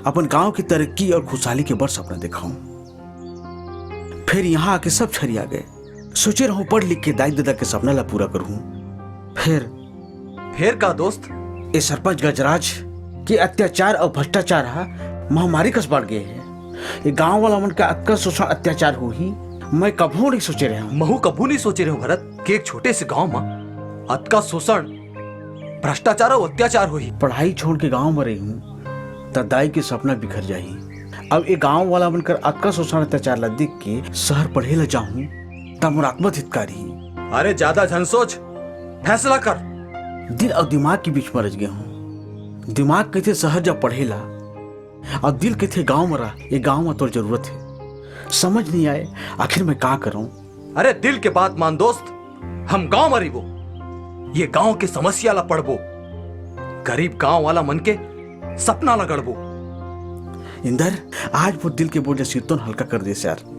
अपन गांव की तरक्की और खुशहाली के बड़ सपना दिखाऊं। फिर यहाँ आके सब छरिया गए। सोचे रहूं पढ़ लिख के दाई दादा के सपना ला पूरा करूं। फिर का दोस्त? ये सरपंच गजराज के अत्याचार और भ्रष्टाचार महामारी कस बढ़ गए है। ये गांव वाला मन का अत्का शोषण अत्याचार हो ही मैं कभू नहीं सोचे रहा हूं। महू कभू नहीं सोचे रहे हो भरत कि एक छोटे से गांव में अत्का शोषण भ्रष्टाचार और अत्याचार हो ही। पढ़ाई छोड़ के गांव में रही हूं तो दाई के सपना बिखर जाही। अब ये गांव वाला बनकर अत्का शोषण अत्याचार ला देख के शहर पढ़े ला जाऊं तब मोर आत्महितकारी। अरे ज्यादा झन सोच, फैसला कर। दिल और दिमाग के बीच में रच गया हूँ। दिमाग कहते शहर जब पढ़ेला और दिल कहते गांव में रह। ये गांव में तो जरूरत है। समझ नहीं आए आखिर मैं क्या करूं। अरे दिल के बात मान दोस्त, हम गांव में रहिबो, ये गांव के समस्या ला पढ़बो, गरीब गांव वाला मन के सपना ला गढ़बो। इंदर आज वो दिल के बोझ सिर तो हल्का कर दे यार।